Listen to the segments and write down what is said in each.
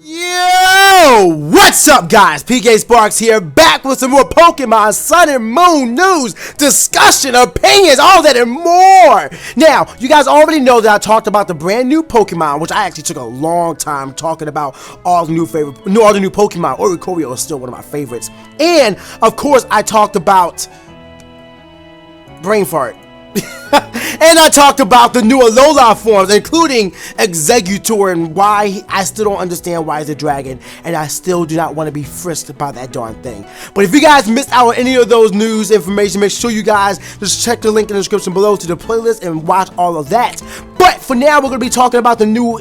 Yo! What's up, guys? PKSparkxx here, back with some more Pokemon Sun and Moon news, discussion, opinions, all that and more! Now, you guys already know that I talked about the brand new Pokemon, which I actually took a long time talking about all the new Pokemon. Oricorio is still one of my favorites. And, of course, I talked about brain fart. And I talked about the new Alola forms, including Exeggutor, and why I still don't understand why it's a dragon, and I still do not want to be frisked by that darn thing. But if you guys missed out on any of those news information, make sure you guys just check the link in the description below to the playlist and watch all of that. But for now, we're going to be talking about the new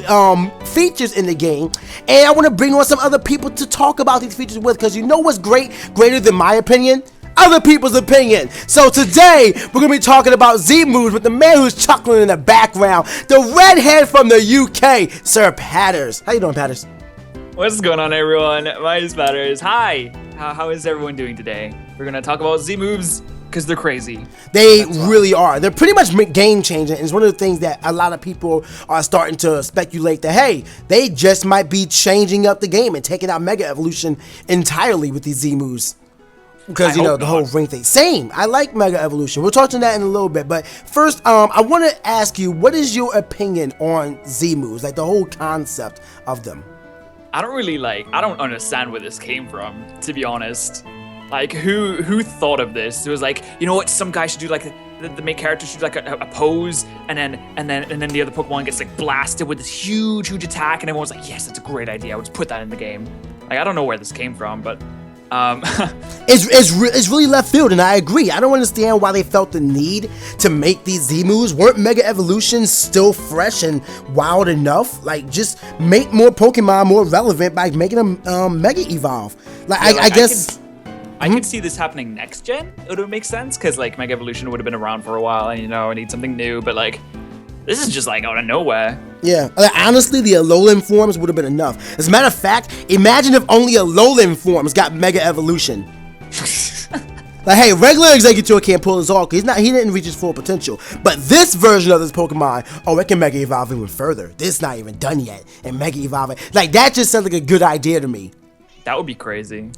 features in the game, and I want to bring on some other people to talk about these features with, because you know what's greater than my opinion? Other people's opinion. So today we're gonna be talking about Z moves with the man who's chuckling in the background, the redhead from the UK, Sir Patterrz. How you doing, Patterrz? What's going on, everyone? My name is Patterrz. Hi. How is everyone doing today? We're gonna talk about Z moves because they're crazy. They really are. They're pretty much game changing. And it's one of the things that a lot of people are starting to speculate that, hey, they just might be changing up the game and taking out Mega Evolution entirely with these Z moves. Because, you know, the whole ring thing. Same. I like Mega Evolution. We'll talk to that in a little bit. But first, I want to ask you, what is your opinion on Z moves? Like, the whole concept of them. I don't understand where this came from, to be honest. Like, who thought of this? It was like, you know what, some guy should do, like, the main character should do, like, a pose, and then the other Pokemon gets, like, blasted with this huge attack, and everyone's like, yes, that's a great idea. I would just put that in the game. Like, I don't know where this came from, but... It's really left field, and I agree. I don't understand why they felt the need to make these Z moves. Weren't Mega Evolutions still fresh and wild enough? Like, just make more Pokemon more relevant by making them Mega Evolve. Like, yeah, I guess... I could see this happening next gen. It would make sense, because, like, Mega Evolution would have been around for a while, and, you know, I need something new, but, like... This is just like out of nowhere. Yeah, like, honestly, the Alolan forms would have been enough. As a matter of fact, imagine if only Alolan forms got Mega Evolution. Like, hey, regular Exeggutor can't pull this off because he didn't reach his full potential. But this version of this Pokemon, oh, it can Mega Evolve even further. This is not even done yet, and Mega Evolve, like, that just sounds like a good idea to me. That would be crazy.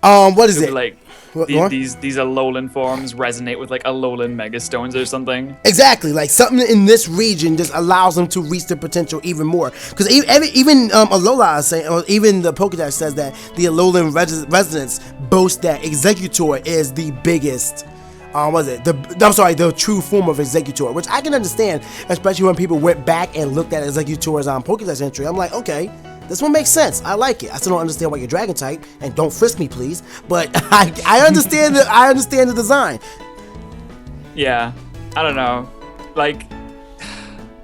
What is it? Like, these Alolan forms resonate with, like, Alolan Megastones or something. Exactly, like something in this region just allows them to reach their potential even more. Because even Alola is saying, or even the Pokédex says that the Alolan resonance boasts that Exeggutor is the biggest. The true form of Exeggutor, which I can understand, especially when people went back and looked at Exeggutor's Pokédex entry. I'm like, okay. This one makes sense. I like it. I still don't understand why you're Dragon type, and don't frisk me, please. But I understand the design. Yeah, I don't know. Like,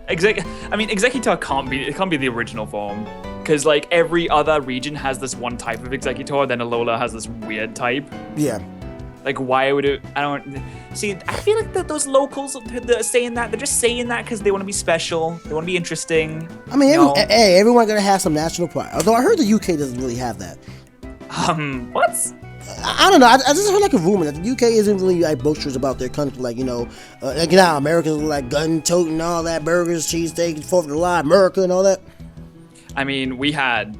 Exeggutor can't be the original form, because like every other region has this one type of Exeggutor, then Alola has this weird type. Yeah. Like, why would it? I don't see. I feel like those locals that are saying that, they're just saying that because they want to be special. They want to be interesting. I mean, everyone gonna have some national pride. Although I heard the UK doesn't really have that. What? I don't know. I just heard like a rumor that the UK isn't really like boasters about their country. Like, you know, like, you know, Americans are like gun toting all that, burgers, cheesesteaks, 4th of July, America, and all that. I mean, we had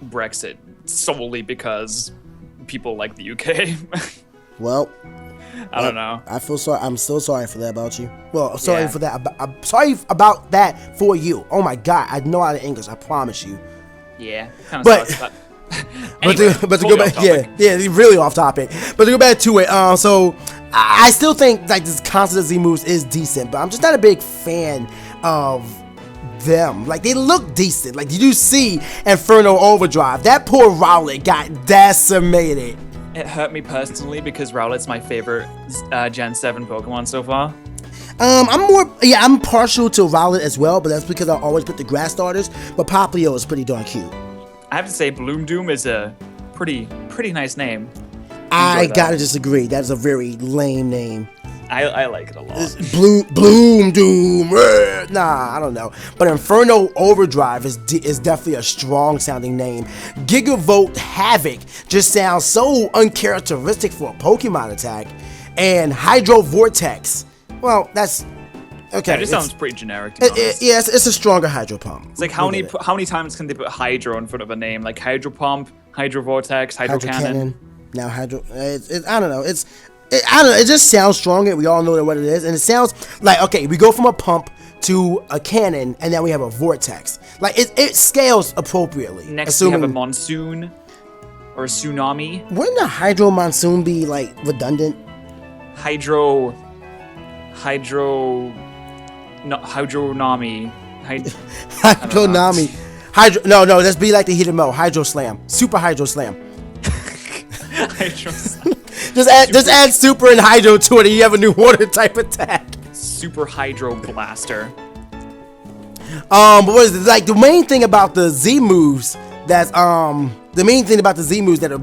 Brexit solely because people like the UK. Well, I don't know. I feel sorry. I'm so sorry for that about you. Well, sorry for that. I'm sorry about that for you. Oh my God, I know how to English. I promise you. Yeah. But anyway, to go back, really off topic. But to go back to it, so I still think like this concept of Z moves is decent, but I'm just not a big fan of them. Like, they look decent. Like, did you see Inferno Overdrive? That poor Rowlet got decimated. It hurt me personally because Rowlet's my favorite Gen 7 Pokemon so far. I'm partial to Rowlet as well, but that's because I always put the grass starters. But Popplio is pretty darn cute. I have to say, Bloom Doom is a pretty nice name. I gotta disagree. That is a very lame name. I like it a lot. Bloom Doom. Nah, I don't know. But Inferno Overdrive is definitely a strong sounding name. Gigavolt Havoc just sounds so uncharacteristic for a Pokemon attack. And Hydro Vortex, well, that's Okay. That just sounds pretty generic, to be honest. Yeah, it's a stronger hydro pump. It's like how many times can they put hydro in front of a name? Like hydro pump, hydro vortex, hydro cannon. Now hydro. I don't know. I don't know. It just sounds stronger. We all know what it is, and it sounds like, okay, we go from a pump to a cannon, and then we have a vortex. Like it scales appropriately. Next, we have a monsoon or a tsunami. Wouldn't a hydro monsoon be like redundant? Hydronami. Hydronami. No, let's be like the heated mo. Hydro slam. Super hydro slam. Hydro slam. Just add super and hydro to it, and you have a new water type attack. Super hydro blaster. But what is it? Like the main thing about the Z moves that are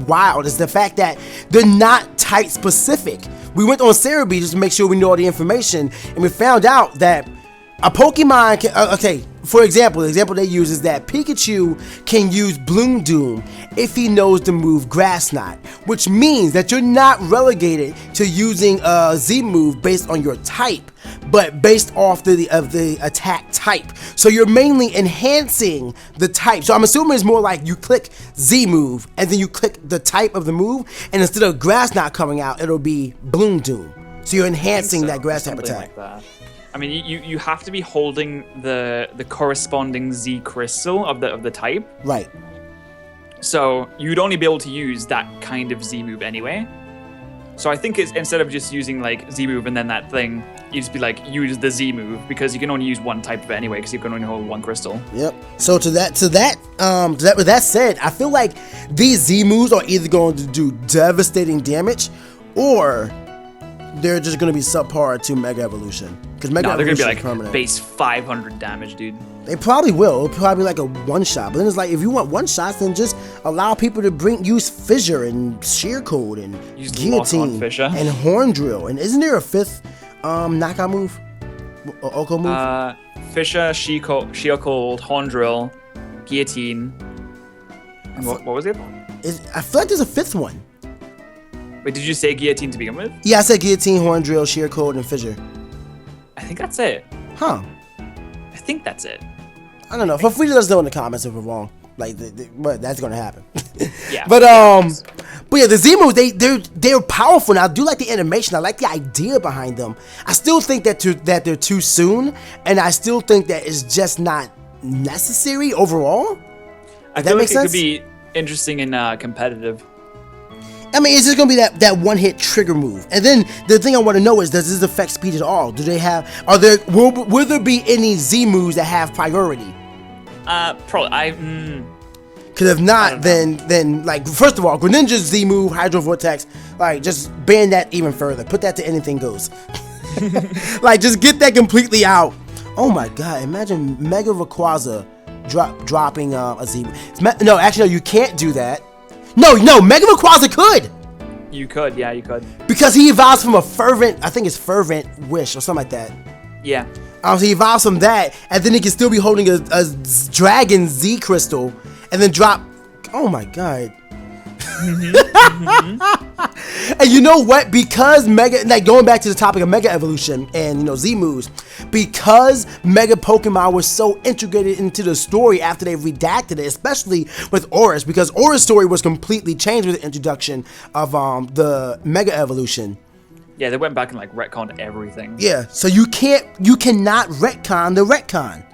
wild is the fact that they're not type specific. We went on Cerebi just to make sure we know all the information, and we found out that a Pokemon can, okay, for example, the example they use is that Pikachu can use Bloom Doom if he knows the move Grass Knot, which means that you're not relegated to using a Z move based on your type, but based off the attack type. So you're mainly enhancing the type. So I'm assuming it's more like you click Z move and then you click the type of the move, and instead of Grass Knot coming out, it'll be Bloom Doom. So you're enhancing that grass type attack. Like that. I mean, you have to be holding the corresponding Z crystal of the type. Right. So you'd only be able to use that kind of Z move anyway. So I think it's, instead of just using like Z move and then that thing, you just be like, use the Z move, because you can only use one type of it anyway, because you can only hold one crystal. Yep. So with that said, I feel like these Z moves are either going to do devastating damage, or they're just going to be subpar to Mega Evolution. Because Mega they're going to be like permanent. base 500 damage, dude. They probably will. It'll probably be like a one shot. But then it's like, if you want one shots, then just allow people to use Fissure and Sheer Code and Use Guillotine Fissure. and Horn Drill. And isn't there a fifth knockout move? Or Oko move? Fissure, Sheer Code, Horn Drill, Guillotine. And what was it? I feel like there's a fifth one. Wait, did you say Guillotine to begin with? Yeah, I said Guillotine, Horn Drill, Sheer Code, and Fissure. I think that's it. Huh. I think that's it. I don't know. Feel free to let us know in the comments if we're wrong. Like, but that's gonna happen. Yeah. But yeah, the Z moves they're powerful. And I do like the animation. I like the idea behind them. I still think that they're too soon, and I still think that it's just not necessary overall. I feel like it could be interesting and competitive. I mean, it's just gonna be that one hit trigger move. And then the thing I want to know is, does this affect speed at all? Do they have? Will there be any Z moves that have priority? Probably. Because if not, then like, first of all, Greninja's Z move, Hydro Vortex, like, just ban that even further. Put that to anything goes. Like, just get that completely out. Oh my God! Imagine Mega Rayquaza dropping a Z move. No, actually, no, you can't do that. No, Mega Rayquaza could. You could, yeah, you could. Because he evolves from a fervent, I think it's fervent wish or something like that. Yeah. So he evolves from that, and then he can still be holding a Dragon Z crystal, and then drop. Oh my God. And you know what? Because going back to the topic of Mega Evolution and Z moves, because Mega Pokemon was so integrated into the story after they redacted it, especially with Aurus, because Aurus' story was completely changed with the introduction of the Mega Evolution. Yeah, they went back and like retconned everything. Yeah, so you cannot retcon the retcon.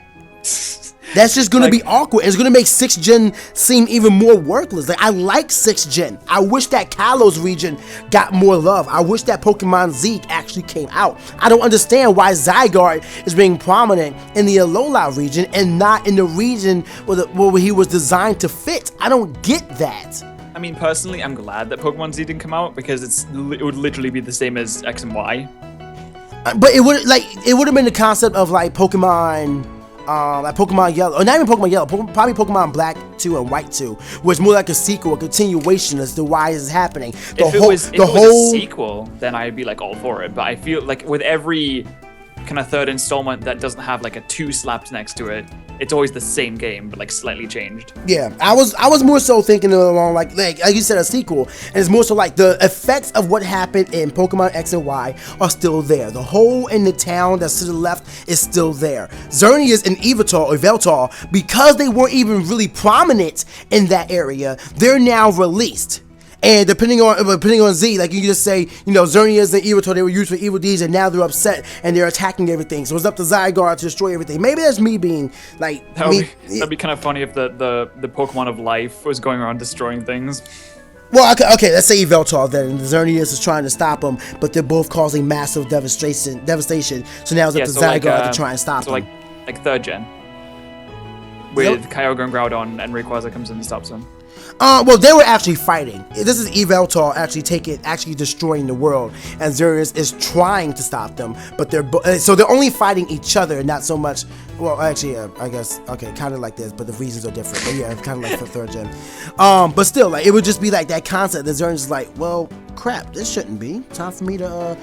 That's just gonna be awkward. It's gonna make 6th Gen seem even more worthless. Like, I like 6th Gen. I wish that Kalos region got more love. I wish that Pokemon Zeke actually came out. I don't understand why Zygarde is being prominent in the Alola region and not in the region where he was designed to fit. I don't get that. I mean, personally, I'm glad that Pokemon Z didn't come out, because it would literally be the same as X and Y. But it would have been the concept of like Pokemon Yellow, or not even Pokemon Yellow, probably Pokemon Black 2 and White 2, was more like a sequel, a continuation as to why this is happening. If it was a sequel, then I'd be like all for it. But I feel like with every kind of third installment that doesn't have like a 2 slapped next to it, it's always the same game, but like slightly changed. Yeah, I was more so thinking along like you said, a sequel, and it's more so like the effects of what happened in Pokemon X and Y are still there. The hole in the town that's to the left is still there. Xerneas and Yveltal, because they weren't even really prominent in that area, they're now released. And depending on Z, like you can just say, Xerneas and Yveltal, they were used for evil deeds, and now they're upset and they're attacking everything. So it's up to Zygarde to destroy everything. Maybe that's me being like that'd be kind of funny if the Pokemon of Life was going around destroying things. Well, okay, let's say Yveltal then, and Xerneas is trying to stop them, but they're both causing massive devastation. So now it's up to Zygarde to try and stop them. Like third gen, with Kyogre and Groudon, and Rayquaza comes in and stops them. Well, they were actually fighting. This is Yveltal actually destroying the world, and Xerneas is trying to stop them, but they're only fighting each other, not so much. Well, actually, I guess kind of like this, but the reasons are different. But yeah, kind of like for third gen. But still, like it would just be like that concept that Xerneas is like, well, crap, this shouldn't be. Time for me to,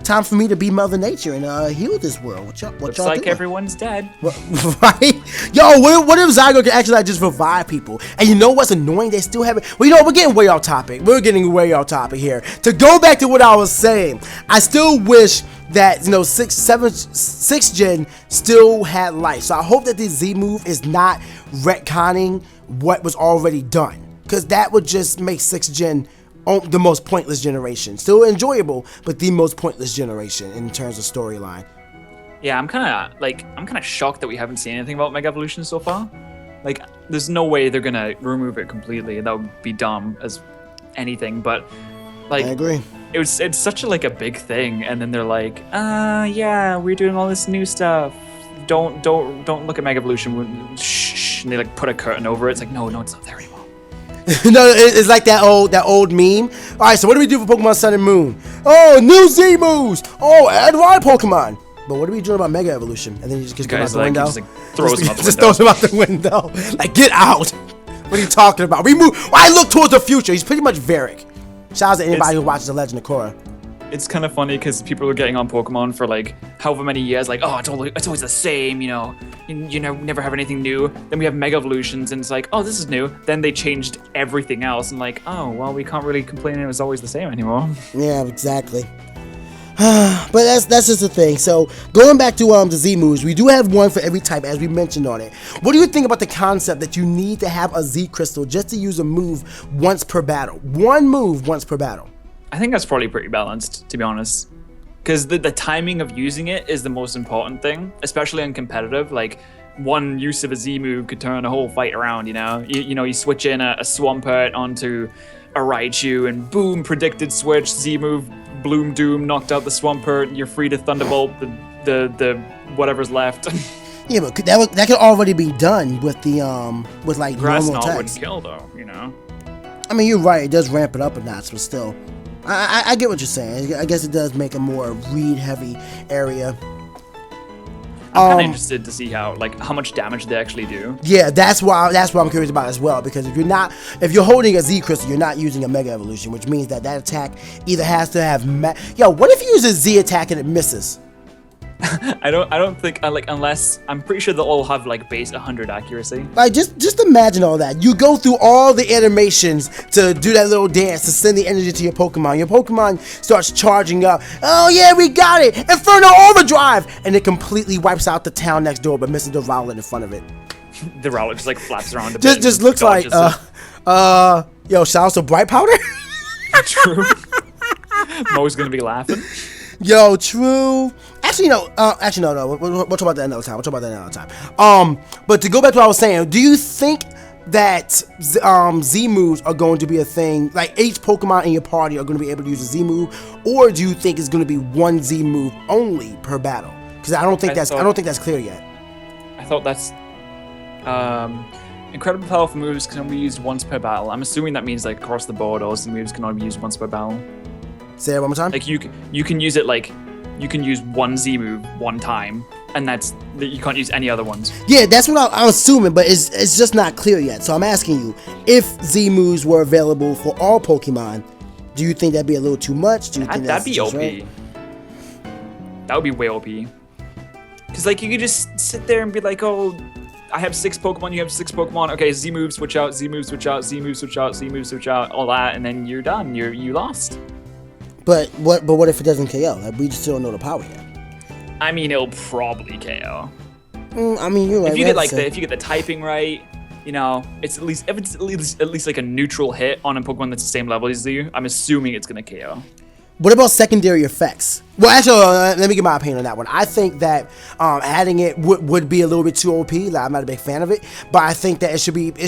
time for me to be Mother Nature and heal this world. What y'all Looks doing? like everyone's dead. Right? Yo, what if Zygarde could actually just revive people? And you know what's annoying? They still haven't. Well, we're getting way off topic. We're getting way off topic here. To go back to what I was saying, I still wish that 6th gen still had life. So I hope that the Z move is not retconning what was already done, because that would just make 6th gen the most pointless generation. Still enjoyable, but the most pointless generation in terms of storyline. Yeah, I'm kind of shocked that we haven't seen anything about Mega Evolution so far. Like, there's no way they're gonna remove it completely. That would be dumb as anything. But like, I agree. It's such a big thing, and then they're like, yeah, we're doing all this new stuff. Don't look at Mega Evolution. Shh, and they put a curtain over it. It's like, no, it's not there anymore. No, it's like that old meme. All right, so what do we do for Pokemon Sun and Moon? Oh, new Z moves. Oh, add Y Pokemon. But what are we doing about Mega Evolution? And then you just go out the window. Just throws him out the window. Like, get out. What are you talking about? I look towards the future. He's pretty much Varric. Shout out to anybody who watches The Legend of Korra. It's kind of funny because people are getting on Pokemon for however many years, it's always the same, you never have anything new. Then we have Mega Evolutions, and it's like, oh, this is new. Then they changed everything else, and oh, well, we can't really complain it was always the same anymore. Yeah, exactly. But that's just the thing. So going back to the Z moves, we do have one for every type, as we mentioned on it. What do you think about the concept that you need to have a Z crystal just to use a move once per battle? One move once per battle. I think that's probably pretty balanced, to be honest. Because the timing of using it is the most important thing, especially in competitive. Like, one use of a Z move could turn a whole fight around, You switch in a Swampert onto a Raichu, and boom, predicted switch, Z move, Bloom Doom, knocked out the Swampert, you're free to Thunderbolt the whatever's left. Yeah, but that could already be done with the Grass normal attacks. Wouldn't kill though, I mean, you're right. It does ramp it up a notch, but still, I get what you're saying. I guess it does make a more read-heavy area. I'm kind of interested to see how much damage they actually do. Yeah, that's what I'm curious about as well. Because if you're holding a Z crystal, you're not using a Mega Evolution, which means that attack either has to have. What if you use a Z attack and it misses? I don't think unless I'm pretty sure they'll all have base 100 accuracy. Just imagine all that. You go through all the animations to do that little dance to send the energy to your Pokemon. Your Pokemon starts charging up. Oh yeah, we got it! Inferno Overdrive! And it completely wipes out the town next door, but misses the Rowlet in front of it. The Rowlet just flaps around a bit. Just looks like yo, shout out to Bright Powder. True. Mo's gonna be laughing. Yo, true. Actually, no. We'll talk about that another time. But to go back to what I was saying, do you think that Z moves are going to be a thing? Like, each Pokemon in your party are going to be able to use a Z move, or do you think it's going to be one Z move only per battle? Because I don't think that's clear yet. I thought that's incredibly powerful moves can only be used once per battle. I'm assuming that means across the board, all Z moves can only be used once per battle. Say that one more time. You can use it you can use one Z move one time, and you can't use any other ones. Yeah, that's what I'm assuming, but it's just not clear yet. So I'm asking you, if Z moves were available for all Pokemon, do you think that'd be a little too much? Do you think that'd be OP? Right? That would be way OP. Because like you could just sit there and be like, oh, I have 6 Pokemon, you have 6 Pokemon. Okay, Z move, switch out, Z move, switch out, Z move, switch out, Z move, switch out, all that, and then you're done. You lost. But what if it doesn't KO? Like, we just still don't know the power yet. I mean, it'll probably KO. I mean, you're right. If you get if you get the typing right, you know, it's at least like a neutral hit on a Pokemon that's the same level as you. I'm assuming it's gonna KO. What about secondary effects? Well, actually, let me get my opinion on that one. I think that adding it would be a little bit too OP. Like, I'm not a big fan of it, but I think that it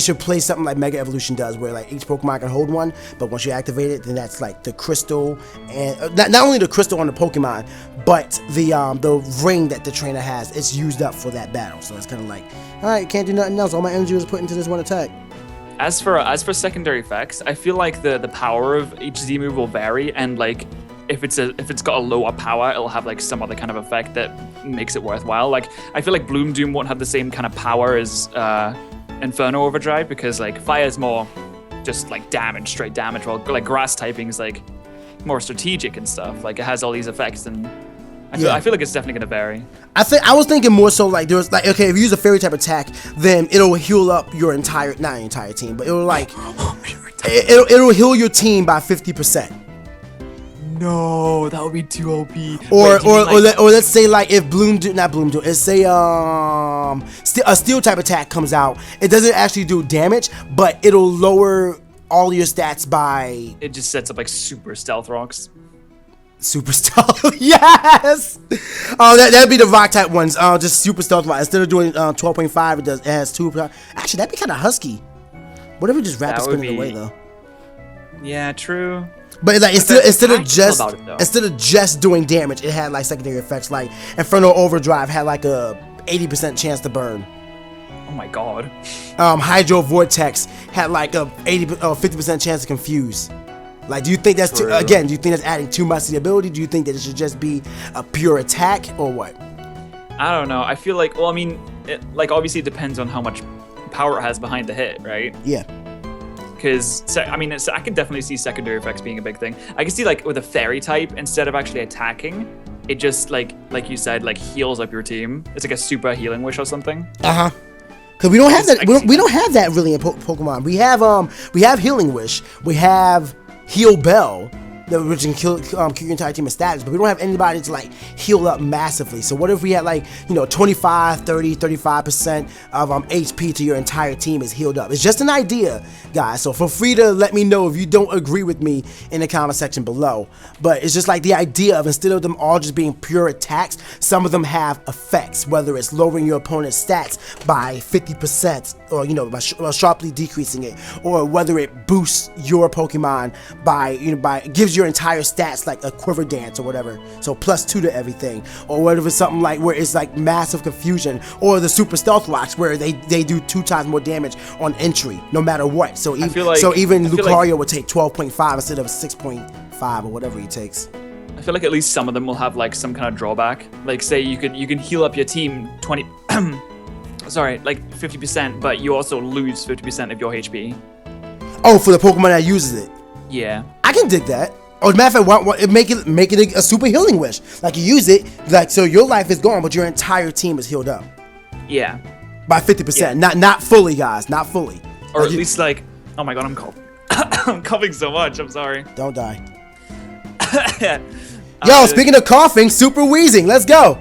should play something like Mega Evolution does, where like each Pokemon can hold one, but once you activate it, then that's like the crystal and not only the crystal on the Pokemon, but the ring that the trainer has. It's used up for that battle, so it's kind of like, all right, can't do nothing else. All my energy was put into this one attack. As for secondary effects, I feel like the power of each Z move will vary, and like if it's got a lower power, it'll have like some other kind of effect that makes it worthwhile. Like I feel like Bloom Doom won't have the same kind of power as Inferno Overdrive, because like fire is more just like damage, straight damage, while like grass typing is like more strategic and stuff. Like it has all these effects, and I feel like it's definitely gonna vary. I was thinking more so like there's like, okay, if you use a fairy type attack, then it'll heal up your not your entire team, but it'll like it'll heal your team by 50%. No, that would be too OP. Or let's say like if let's say a steel type attack comes out, it doesn't actually do damage, but it'll lower all your stats by. It just sets up like super stealth rocks. Super stealth, yes. Oh, that'd be the rock type ones. Just super stealth. Instead of doing 12.5, it has 2. Actually, that'd be kind of husky. What if we just wrap it spinning away though? Yeah, true. But like instead of just doing damage, it had like secondary effects. Like Inferno Overdrive had like a 80% chance to burn. Oh my god. Hydro Vortex had like a 50% chance to confuse. Like, do you think that's do you think that's adding too much to the ability? Do you think that it should just be a pure attack or what? I don't know. I feel like, well, I mean, like obviously it depends on how much power it has behind the hit, right? Yeah. Because I mean, I can definitely see secondary effects being a big thing. I can see like with a fairy type, instead of actually attacking, it just like you said, like heals up your team. It's like a super healing wish or something. Because we don't have that. We don't have that really in Pokemon. We have healing wish. We have Heal Bell, which can kill your entire team of status, but we don't have anybody to like heal up massively. So what if we had like, 25, 30, 35% of HP to your entire team is healed up? It's just an idea, guys, so feel free to let me know if you don't agree with me in the comment section below. But it's just like the idea of, instead of them all just being pure attacks, some of them have effects, whether it's lowering your opponent's stats by 50% or by sharply decreasing it, or whether it boosts your Pokemon by gives your entire stats like a quiver dance or whatever, so +2 to everything, or whatever. It's something like where it's like massive confusion, or the super stealth rocks where they do 2 times more damage on entry no matter what. So even Lucario would take 12.5 instead of 6.5 or whatever he takes. I feel like at least some of them will have like some kind of drawback. Like say you can heal up your team 20 sorry, like 50%, but you also lose 50% of your HP. Oh, for the Pokemon that uses it. Yeah. I can dig that. Oh, as a matter of fact, make it a super healing wish. Like you use it, like so your life is gone, but your entire team is healed up. Yeah. By 50%. Yeah. Not fully, guys. Not fully. Or at least like, oh my god, I'm coughing. I'm coughing so much. I'm sorry. Don't die. Yo, speaking of coughing, super wheezing. Let's go.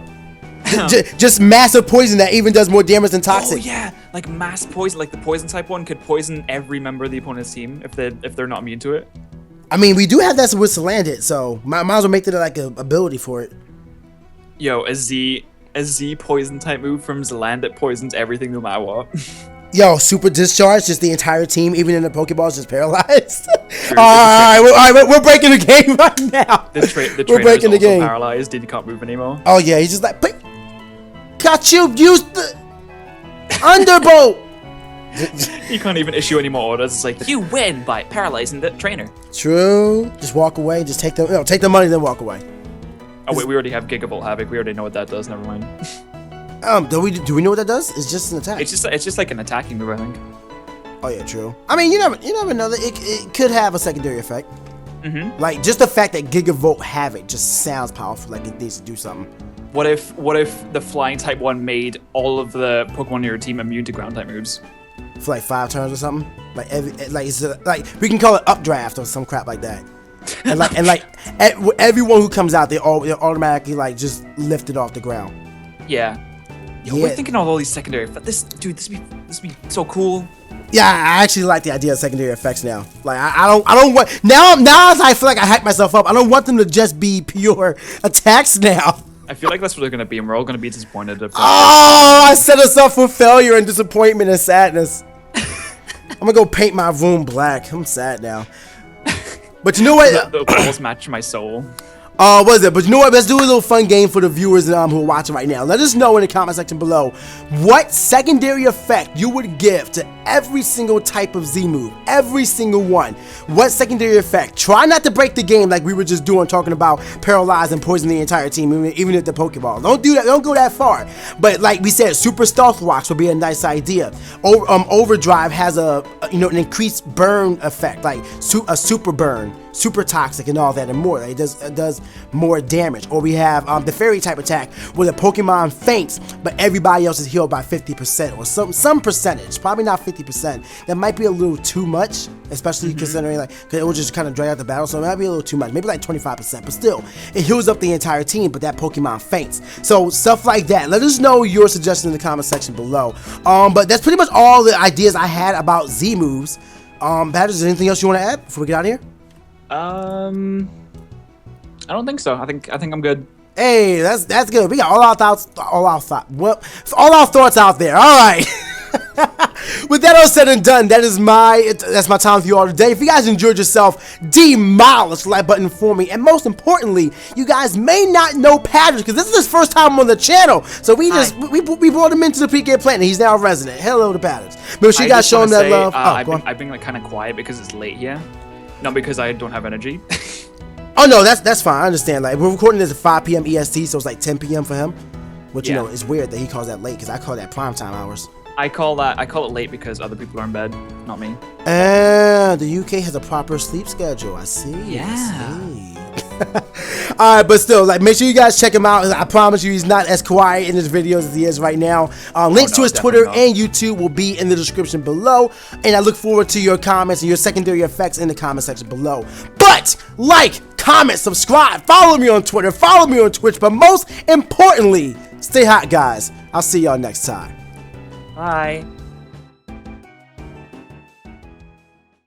Just massive poison that even does more damage than toxic. Oh yeah, like mass poison, like the poison type one could poison every member of the opponent's team if they're not immune to it. I mean, we do have that with Salandit, so might as well make that like an ability for it. Yo, a Z poison type move from Salandit poisons everything no matter what. Yo, super discharge, just the entire team, even in the Pokeballs, just paralyzed. All right, we're breaking the game right now. The trainer is also paralyzed and he can't move anymore. Oh yeah, he's just like, Kachu, use the Underbolt. You can't even issue any more orders. It's like, you win by paralyzing the trainer. True. Just walk away. Just take the money, then walk away. Oh wait, we already have Gigavolt Havoc. We already know what that does. Never mind. Do we know what that does? It's just an attack. It's just like an attacking move, I think. Oh yeah, true. I mean, you never know that it could have a secondary effect. Mm-hmm. Like just the fact that Gigavolt Havoc just sounds powerful. Like it needs to do something. What if the flying type one made all of the Pokemon in your team immune to ground type moves? For like 5 turns or something. Like like we can call it updraft or some crap like that. And everyone who comes out, they're automatically like just lifted off the ground. Yeah. Yo, we're thinking of all these secondary. This would be so cool. Yeah, I actually like the idea of secondary effects now. Like I don't want now as I feel like I hype myself up. I don't want them to just be pure attacks now. I feel like that's what they're gonna be, and we're all gonna be disappointed. Oh, I set us up for failure and disappointment and sadness. I'm gonna go paint my room black. I'm sad now. But you know what? The balls match my soul. What is it? But you know what? Let's do a little fun game for the viewers who are watching right now. Let us know in the comment section below what secondary effect you would give to every single type of Z move. Every single one. What secondary effect? Try not to break the game like we were just doing, talking about paralyze and poison the entire team, even at the Pokeball. Don't do that. Don't go that far. But like we said, Super Stealth Rocks would be a nice idea. Overdrive has an increased burn effect, like a super burn, super toxic, and all that and more. It does more damage. Or we have the fairy type attack where the Pokemon faints but everybody else is healed by 50% or some percentage, probably not 50%. That might be a little too much, especially considering like it will just kind of drag out the battle, so it might be a little too much, maybe like 25%, but still it heals up the entire team but that Pokemon faints. So stuff like that. Let us know your suggestions in the comment section below. But that's pretty much all the ideas I had about Z moves. Patterrz, is there anything else you want to add before we get out of here? I don't think so. I think I'm good. Hey, that's good. We got all our thoughts out there. All right. With that all said and done, that's my time for you all today. If you guys enjoyed yourself, demolish the like button for me, and most importantly, you guys may not know Patterrz because this is his first time on the channel. So we brought him into the PK Planet. He's now a resident. Hello to Patterrz. Make sure you guys show him that love. I've been like kind of quiet because it's late here, not because I don't have energy. Oh no, that's fine. I understand. Like we're recording this at 5 p.m. EST, so it's like 10 p.m. for him. Which you know is weird that he calls that late because I call that prime time hours. I call it late because other people are in bed, not me. The UK has a proper sleep schedule. I see. Yeah. I see. Alright, but still, like, make sure you guys check him out. I promise you he's not as quiet in his videos as he is right now. Links to his Twitter and YouTube will be in the description below, and I look forward to your comments and your secondary effects in the comment section below. But like, comment, subscribe, follow me on Twitter, follow me on Twitch, but most importantly, stay hot, guys. I'll see y'all next time. Bye.